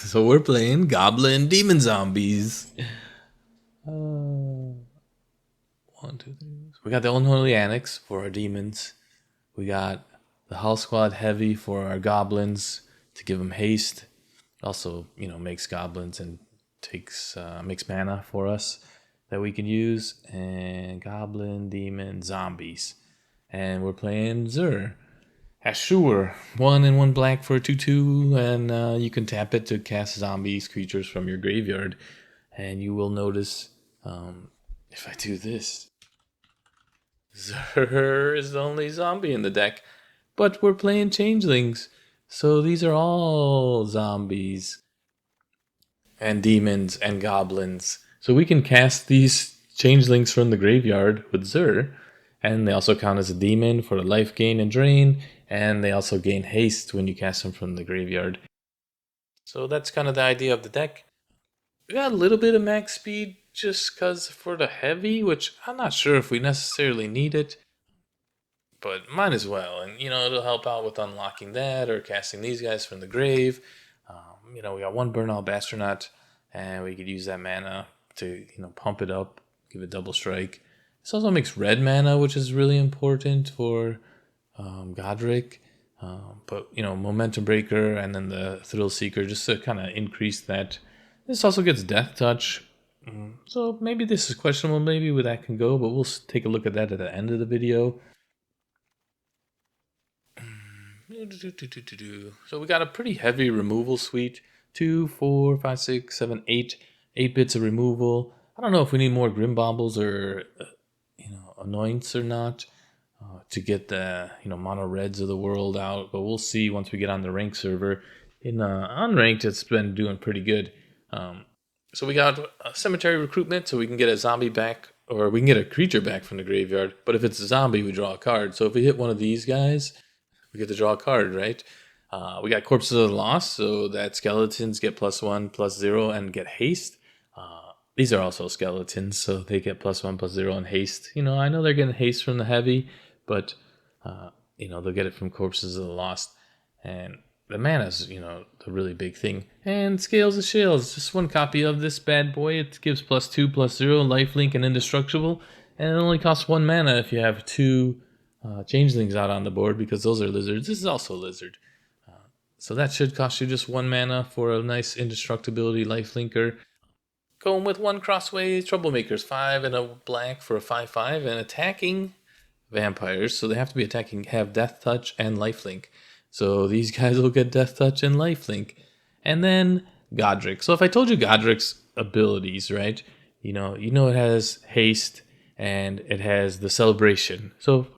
So we're playing Goblin Demon Zombies. 1, 2, 3. We got the Unholy Annex for our demons. We got the Howlsquad Heavy for our goblins to give them haste. Also, makes goblins and makes mana for us that we can use. And Goblin, Demon, Zombies. And we're playing Zul Ashur, 1 and 1 black for a 2/2, and you can tap it to cast zombies creatures from your graveyard. And you will notice, if I do this, Zul is the only zombie in the deck, but we're playing changelings, so these are all zombies and demons and goblins. So we can cast these changelings from the graveyard with Zul, and they also count as a demon for life gain and drain, and they also gain haste when you cast them from the graveyard. So that's kind of the idea of the deck. We got a little bit of max speed just because for the heavy, which I'm not sure if we necessarily need it, but might as well. And, it'll help out with unlocking that or casting these guys from the grave. We got 1 Burnout Bashtronaut, and we could use that mana to, pump it up, give it double strike. This also makes red mana, which is really important for Goddric. But, Momentum Breaker and then the Thrillseeker just to kind of increase that. This also gets Death Touch. So maybe this is questionable, maybe where that can go, but we'll take a look at that at the end of the video. So we got a pretty heavy removal suite. 2, 4, 5, 6, 7, 8. 8 bits of removal. I don't know if we need more Grim Baubles or Anoints or not to get the mono reds of the world out, but we'll see once we get on the ranked server. In unranked, it's been doing pretty good. So we got a Cemetery Recruitment, so we can get a zombie back, or we can get a creature back from the graveyard. But if it's a zombie, we draw a card. So if we hit one of these guys, we get to draw a card, right? We got Corpses of the Lost, so that skeletons get +1/+0 and get haste. These are also skeletons, so they get +1/+0 and haste. I know they're getting haste from the heavy, but they'll get it from Corpses of the Lost. And the mana's, the really big thing. And Scales of Shale is just 1 copy of this bad boy. It gives +2/+0, lifelink, and indestructible. And it only costs 1 mana if you have 2 changelings out on the board, because those are lizards. This is also a lizard. So that should cost you just 1 mana for a nice indestructibility lifelinker. Going with 1 Crossway Troublemakers, 5 and a black for a 5/5, and attacking vampires, so they have to be attacking, have Death Touch and lifelink. So these guys will get Death Touch and lifelink. And then Goddric. So if I told you Goddric's abilities, right? It has haste and it has the celebration. So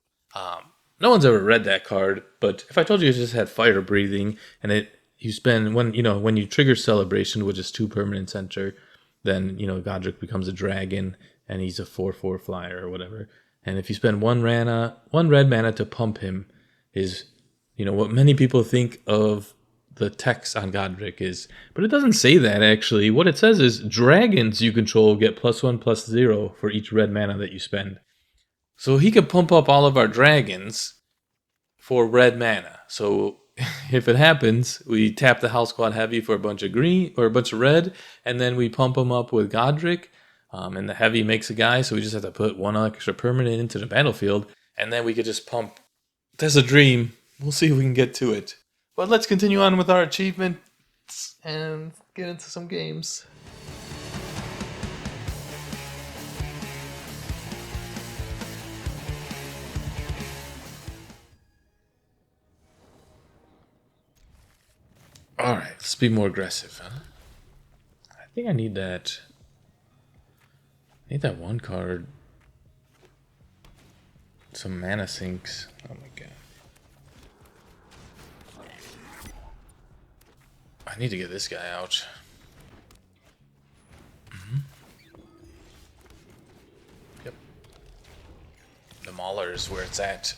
no one's ever read that card, but if I told you it just had fire breathing and you spend when you trigger celebration, which is 2 permanents enter, then Goddric becomes a dragon and he's a 4/4 flyer or whatever. And if you spend 1 red mana to pump him, is what many people think of the text on Goddric is, but it doesn't say that actually. What it says is dragons you control get +1/+0 for each red mana that you spend. So he could pump up all of our dragons for red mana. So if it happens, we tap the Howlsquad Heavy for a bunch of green or a bunch of red, and then we pump them up with Goddric, and the heavy makes a guy, so we just have to put 1 extra permanent into the battlefield, and then we could just pump. That's a dream. We'll see if we can get to it. But let's continue on with our achievements and get into some games. Alright, let's be more aggressive, huh? I think I need that. I need that 1 card. Some mana sinks. Oh my god. I need to get this guy out. Yep. The Mauler is where it's at.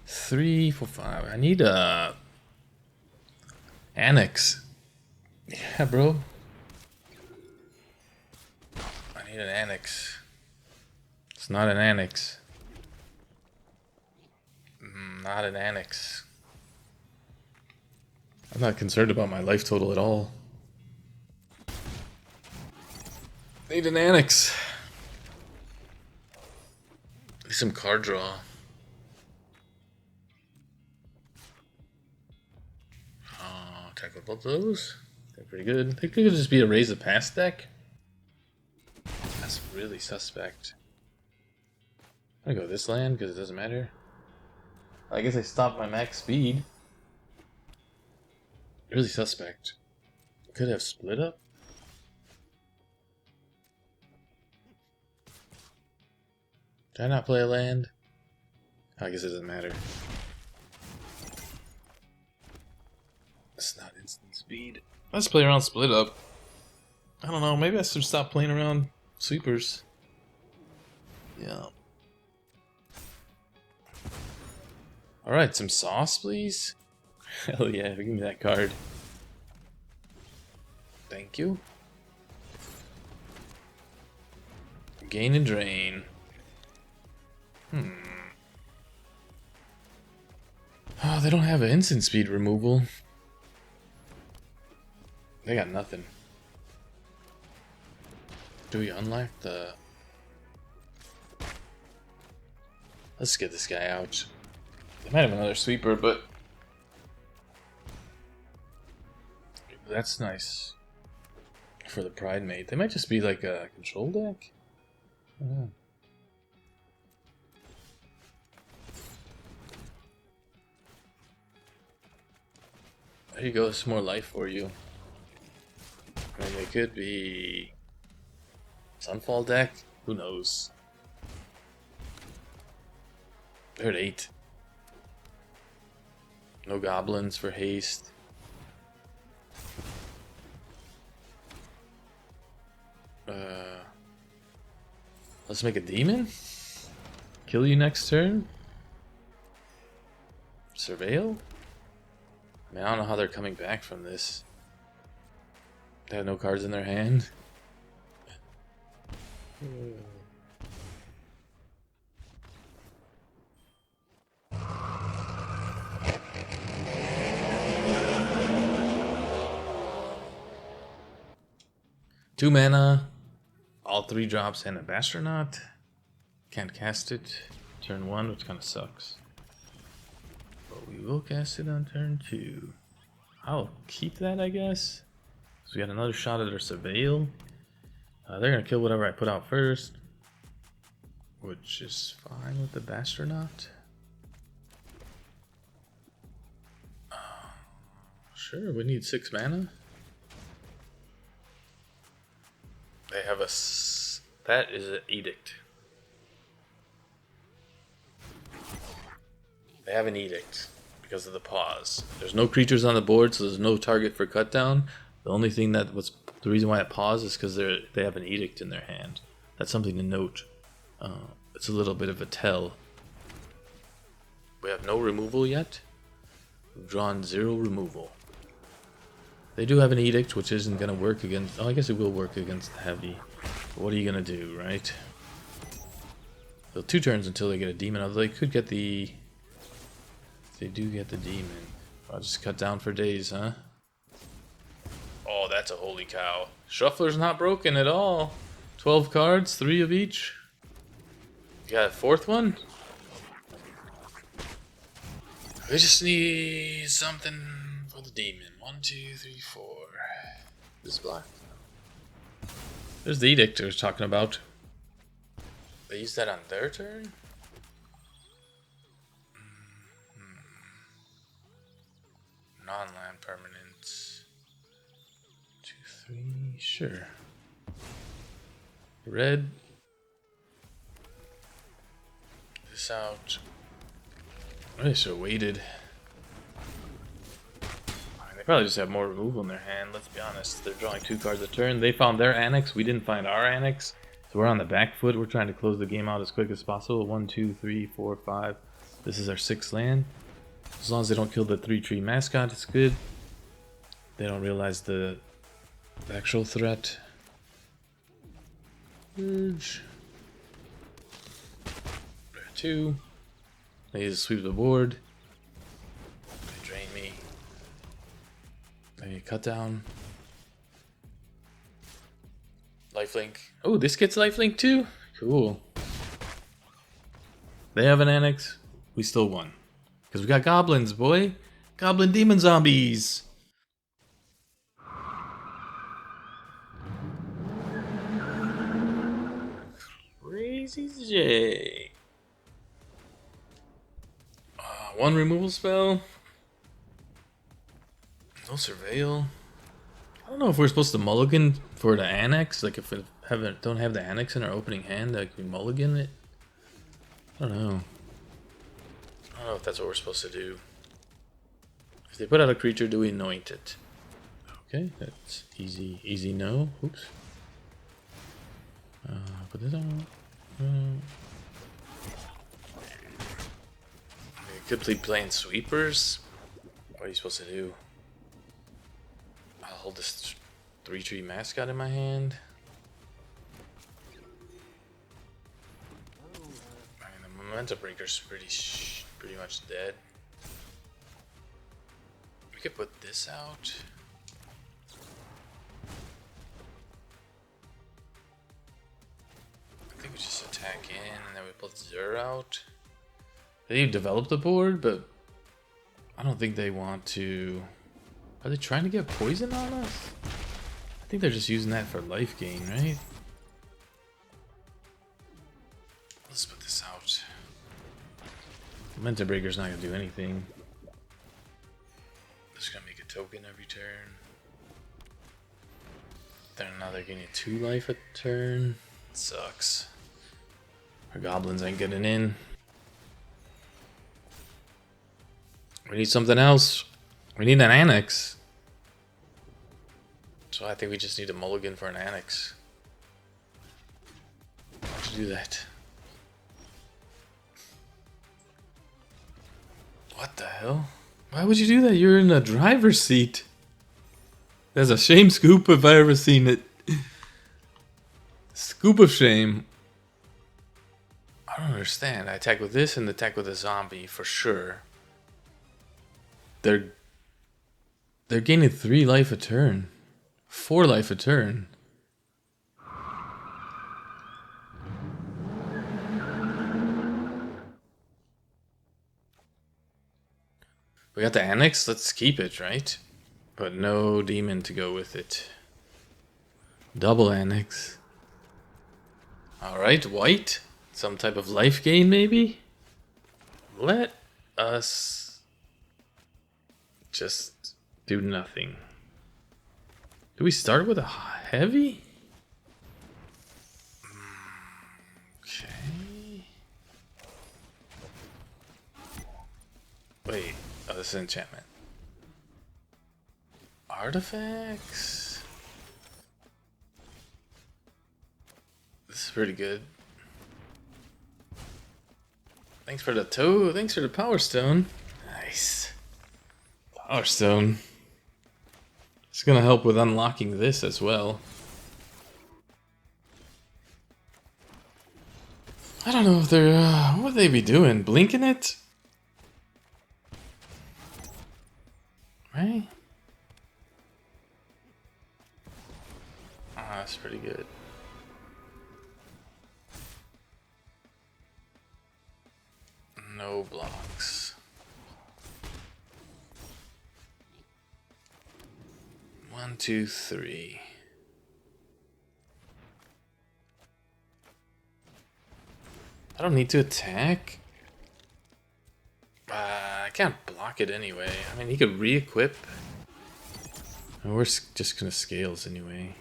3, 4, 5. I need a Annex. Yeah, bro. I need an Annex. It's not an Annex. Not an Annex. I'm not concerned about my life total at all. Need an Annex. Need some card draw. Tackle both those. They're pretty good. I think they could just be a Raise the Pass deck. That's really suspect. I'm gonna go this land because it doesn't matter. I guess I stopped my max speed. Really suspect. Could have split up. Did I not play a land? I guess it doesn't matter. It's not instant speed. Let's play around split up. I don't know, maybe I should stop playing around sweepers. Yeah. Alright, some sauce, please. Hell yeah, give me that card. Thank you. Gain and drain. Oh, they don't have an instant speed removal. They got nothing. Do we unlock the... Let's get this guy out. They might have another sweeper, but... That's nice. For the Pride Mate. They might just be like a control deck? I don't know. There you go, some more life for you. And they could be... Sunfall deck? Who knows? They're at 8. No goblins for haste. Let's make a demon? Kill you next turn? Surveil? I mean, I don't know how they're coming back from this. They have no cards in their hand. Two mana, all 3 drops, and a Bashtronaut. Can't cast it turn 1, which kind of sucks. But we will cast it on turn 2. I'll keep that, I guess. So we got another shot at our Surveil. They're going to kill whatever I put out first, which is fine with the Bashtronaut. Sure, we need 6 mana. They have a... That is an edict. They have an edict because of the pause. There's no creatures on the board, so there's no target for cut down. The only thing that was the reason why it paused is because they have an edict in their hand. That's something to note. It's a little bit of a tell. We have no removal yet. We've drawn 0 removal. They do have an edict, which isn't going to work against... Oh, I guess it will work against the heavy. But what are you going to do, right? So 2 turns until they get a demon. Although they could get the... If they do get the demon, I'll just cut down for days, huh? Oh, that's a holy cow. Shuffler's not broken at all. 12 cards, 3 of each. You got a 4th one? We just need something for the demon. 1, 2, 3, 4. This is black. There's the edict I was talking about. They used that on their turn? Non-land permanents. 2, 3, sure. Red. This out. I should have waited. They probably just have more removal in their hand, let's be honest. They're drawing 2 cards a turn. They found their Annex, we didn't find our Annex. So we're on the back foot. We're trying to close the game out as quick as possible. 1, 2, 3, 4, 5. This is our 6th land. As long as they don't kill the 3-tree mascot, it's good. They don't realize the actual threat. Verge. 2. They just sweep the board. They drain me. Okay, cut down. Lifelink. Oh, this gets lifelink too? Cool. They have an annex. We still won. Because we got goblins, boy. Goblin demon zombies. Crazy J. One removal spell. No surveil. I don't know if we're supposed to mulligan for the annex. Like if we don't have the annex in our opening hand, like we mulligan it. I don't know. I don't know if that's what we're supposed to do. If they put out a creature, do we anoint it? Okay, that's easy. Easy no. Oops. Put this on. We could be playing sweepers. What are you supposed to do? I'll hold this 3-tree mascot in my hand. I mean, the Momentum Breaker's pretty much dead. We could put this out. I think we just attack in and then we put Zur out. They developed the board, but I don't think they want to. Are they trying to get poison on us? I think they're just using that for life gain, right? Let's put this out. Momentum Breaker's not gonna do anything. Just gonna make a token every turn. Then now they're getting 2 life a turn. Sucks. Our goblins ain't getting in. We need something else. We need an annex. So I think we just need a mulligan for an annex. Why'd you do that? What the hell? Why would you do that? You're in the driver's seat. That's a shame scoop if I ever seen it. Scoop of shame. I don't understand. I attack with this and attack with a zombie for sure. They're gaining 3 life a turn. 4 life a turn. We got the annex, let's keep it, right? But no demon to go with it. Double annex. Alright, white. Some type of life gain, maybe? Let us just do nothing. Do we start with a heavy? Okay. Wait. Oh, this is enchantment. Artifacts? This is pretty good. Thanks for the toe. Thanks for the power stone. Nice. Power stone. It's gonna help with unlocking this as well. I don't know if they're... what would they be doing? Blinking it? Right? Ah, that's pretty good. No blocks. 1, 2, 3. I don't need to attack. I can't block it anyway. I mean, he could re-equip. And we're just gonna scales anyway.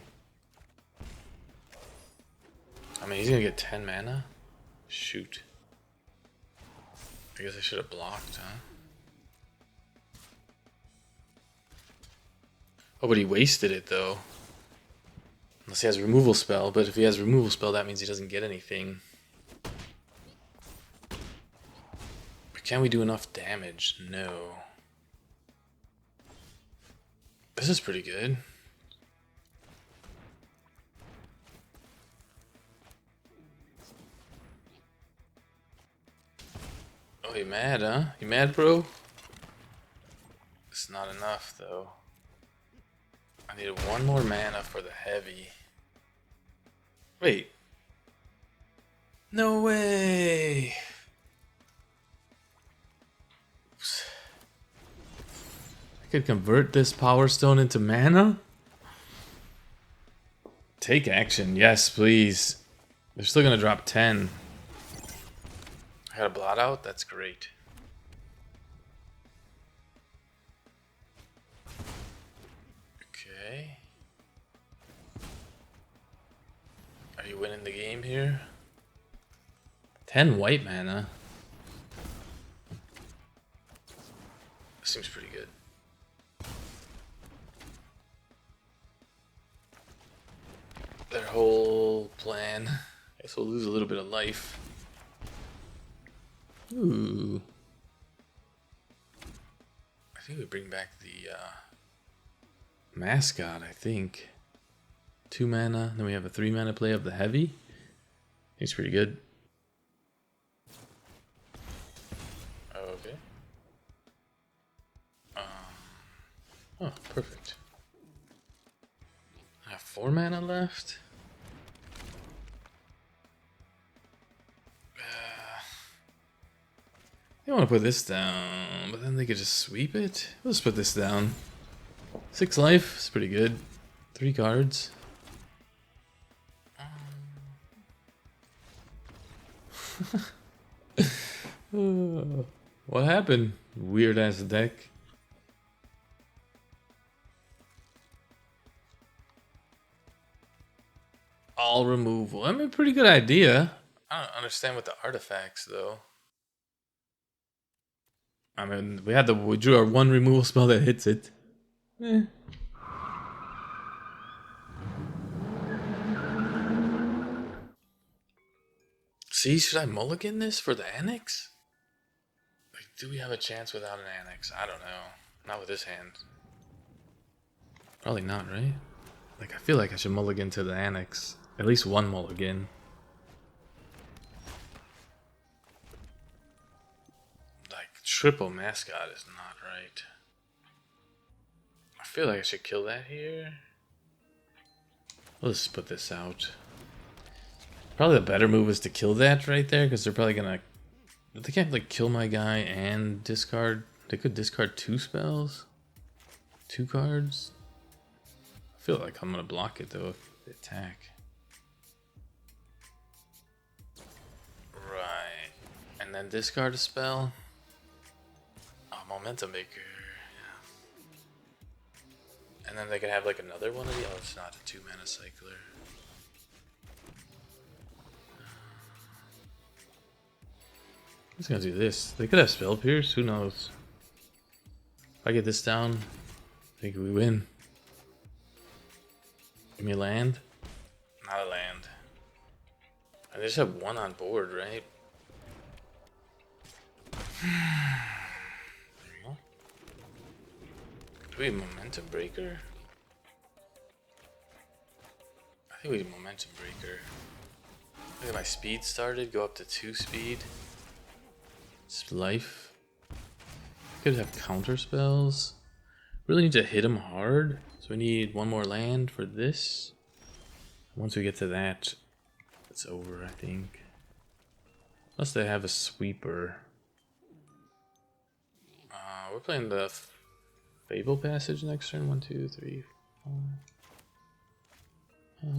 I mean, he's gonna get 10 mana. Shoot. I guess I should have blocked, huh? Oh, but he wasted it though. Unless he has removal spell, but if he has removal spell, that means he doesn't get anything. But can we do enough damage? No. This is pretty good. Oh, you mad, huh? You mad, bro? It's not enough, though. I need one more mana for the heavy. Wait. No way! Oops. I could convert this Power Stone into mana? Take action, yes please. They're still gonna drop 10. I got a Blot Out? That's great. Okay. Are you winning the game here? 10 white mana. Seems pretty good. Their whole plan. I guess we'll lose a little bit of life. Ooh. I think we bring back the mascot, I think. 2 mana, then we have a 3 mana play of the heavy. He's pretty good. Okay. Oh, perfect. I have 4 mana left. They want to put this down, but then they could just sweep it. Let's put this down. 6 life, it's pretty good. 3 cards. What happened? Weird ass deck. All removal. I mean, pretty good idea. I don't understand what the artifacts though. I mean, we drew our 1 removal spell that hits it. See, should I mulligan this for the Annex? Like, do we have a chance without an Annex? I don't know. Not with this hand. Probably not, right? Like, I feel like I should mulligan to the Annex. At least 1 mulligan. Like, triple mascot is not right. I feel like I should kill that here. Let's put this out. Probably the better move is to kill that right there, because they're probably gonna... They can't, like, kill my guy and discard... They could discard 2 spells? 2 cards? I feel like I'm gonna block it, though, if they attack. Right. And then discard a spell? Oh, Momentum Maker. Yeah. And then they can have, like, another one of these? Oh, it's not a 2 mana cycler. I'm just gonna do this. They could have Spell Pierce, who knows? If I get this down, I think we win. Give me a land? Not a land. I just have 1 on board, right? There we go. Do we have Momentum Breaker? I think we have Momentum Breaker. Look at my speed started, go up to 2 speed. It's life. Could have counter spells. Really need to hit him hard. So we need 1 more land for this. Once we get to that, it's over, I think. Unless they have a sweeper. We're playing the Fabled Passage next turn. 1, 2, 3, 4.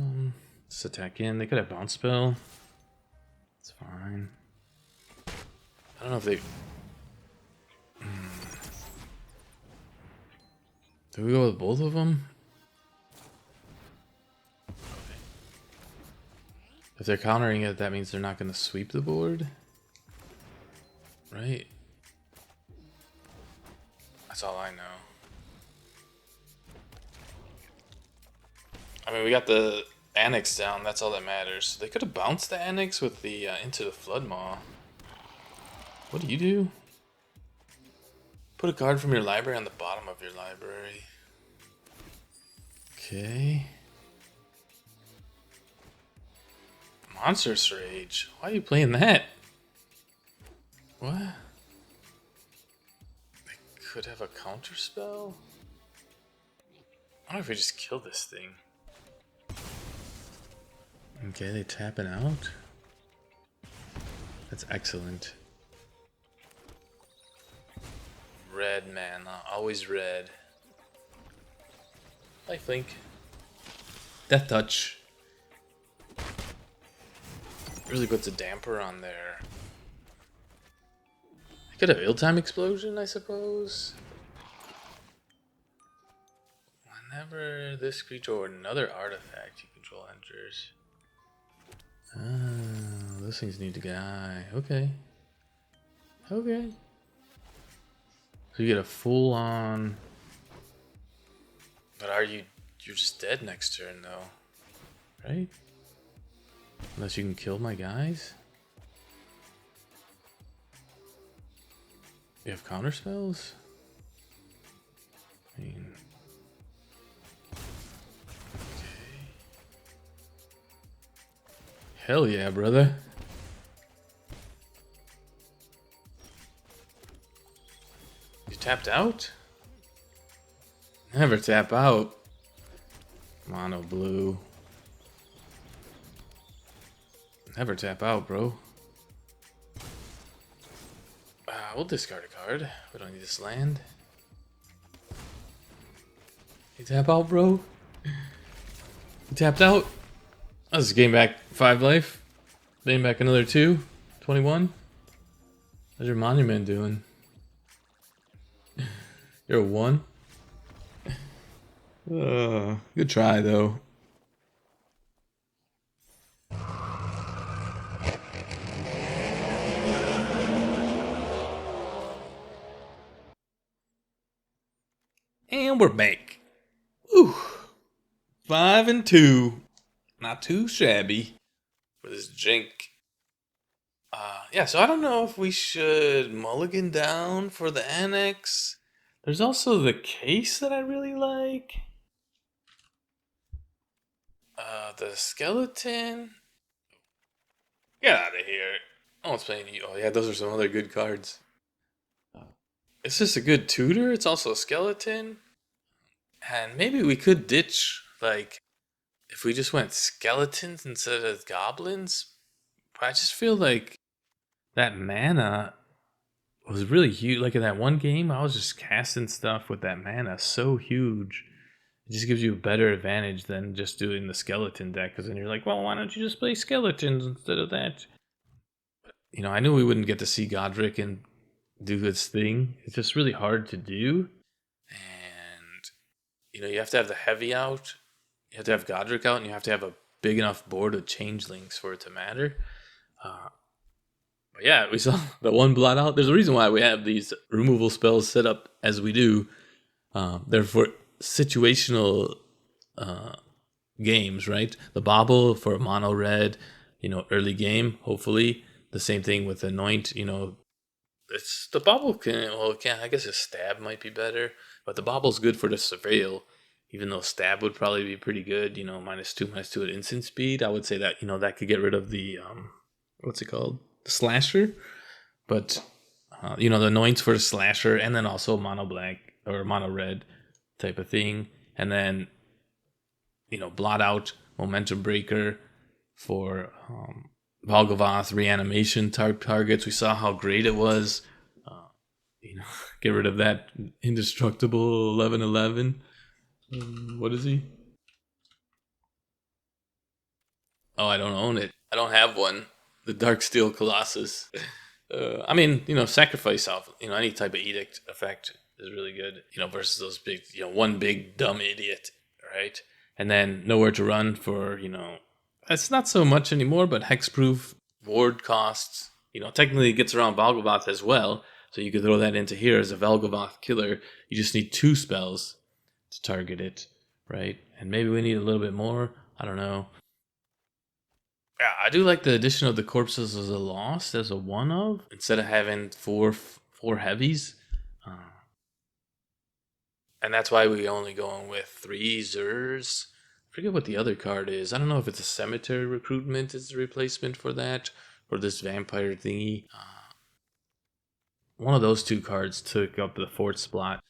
Let's attack in. They could have bounce spell. It's fine. I don't know if they... Do we go with both of them? Okay. If they're countering it, that means they're not going to sweep the board. Right? That's all I know. I mean, we got the Annex down. That's all that matters. They could have bounced the Annex with the Into the Floodmaw. What do you do? Put a card from your library on the bottom of your library. Okay. Monstrous Rage. Why are you playing that? What? They could have a counter spell? I wonder if we just kill this thing. Okay, they tapping out. That's excellent. Red mana, always red. Lifelink. Death Touch. Really puts a damper on there. I could have Ill-Time Explosion, I suppose. Whenever this creature or another artifact you control enters. Ah, those things need to die. Okay. Okay. So you get a full-on... But you're just dead next turn, though. Right? Unless you can kill my guys? You have counter spells? I mean... Okay. Hell yeah, brother. You tapped out? Never tap out. Mono blue. Never tap out, bro. We'll discard a card. We don't need this land. You tap out, bro? You tapped out? I just gained back 5 life. Gained back another 2. 21. How's your monument doing? You're a 1? Good try, though. And we're back. Whew. 5 and 2. Not too shabby for this jink. Yeah, so I don't know if we should mulligan down for the Annex. There's also the case that I really like. The skeleton. Get out of here. I was playing you. Oh yeah, those are some other good cards. It's just a good tutor. It's also a skeleton. And maybe we could ditch, like, if we just went skeletons instead of goblins. But I just feel like that mana was really huge. Like in that one game, I was just casting stuff with that mana so huge. It just gives you a better advantage than just doing the skeleton deck. Because then you're like, well, why don't you just play skeletons instead of that? You know, I knew we wouldn't get to see Goddric and do his thing. It's just really hard to do. And, you know, you have to have the heavy out. You have to have Goddric out. And you have to have a big enough board of changelings for it to matter. But yeah, we saw the one Blot Out. There's a reason why we have these removal spells set up as we do. They're for situational games, right? The Bauble for mono red, you know, early game, hopefully. The same thing with Anoint, you know. It's the Bauble I guess a stab might be better, but the Bauble's good for the surveil, even though stab would probably be pretty good, you know, -2/-2 at instant speed. I would say that, you know, that could get rid of the what's it called? The slasher. But you know, the Anoint's for the slasher, and then also mono black or mono red type of thing. And then, you know, Blot Out, Momentum Breaker for Valgavoth reanimation targets. We saw how great it was. You know, get rid of that indestructible 11/11. What is he? Oh, I don't own it. I don't have one. The Darksteel Colossus. I mean, you know, sacrifice off, you know, any type of edict effect is really good, you know, versus those big, you know, one big dumb idiot, right? And then nowhere to run for, you know, it's not so much anymore, but hexproof, ward costs, you know, technically it gets around Valgavoth as well, so you could throw that into here as a Valgavoth killer. You just need 2 spells to target it, right? And maybe we need a little bit more, I don't know. Yeah, I do like the addition of the corpses as a lost, as a one of, instead of having four heavies. And that's why we only going with 3 Zers. I forget what the other card is. I don't know if it's a Cemetery Recruitment is the replacement for that, or this vampire thingy. One of those 2 cards took up the 4th spot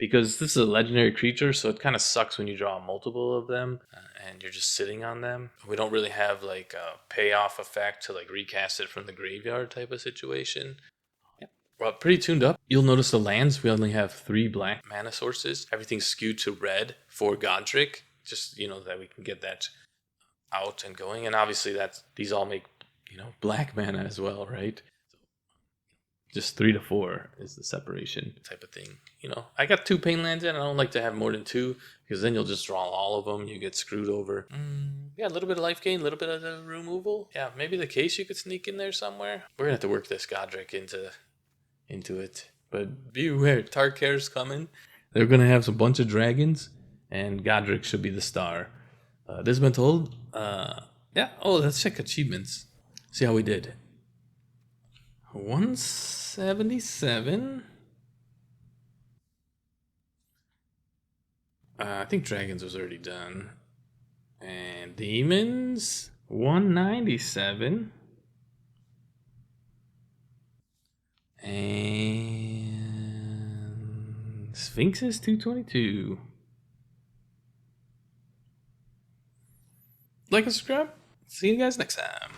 because this is a legendary creature, so it kind of sucks when you draw multiple of them and you're just sitting on them. We don't really have like a payoff effect to like recast it from the graveyard type of situation. Well, pretty tuned up. You'll notice the lands, we only have 3 black mana sources. Everything's skewed to red for Goddric, just, that we can get that out and going. And obviously these all make, black mana as well, right? Just 3 to 4 is the separation type of thing. I got 2 pain lands in. I don't like to have more than 2 because then you'll just draw all of them. You get screwed over. Yeah, a little bit of life gain, a little bit of the removal. Yeah, maybe the case you could sneak in there somewhere. We're gonna have to work this Goddric into it. But beware, Tarkare's coming. They're gonna have a bunch of dragons, and Goddric should be the star. This has been told. Yeah. Oh, let's check achievements. See how we did. 177. I think dragons was already done. And demons 197. And Sphinxes 222. Like and subscribe. See you guys next time.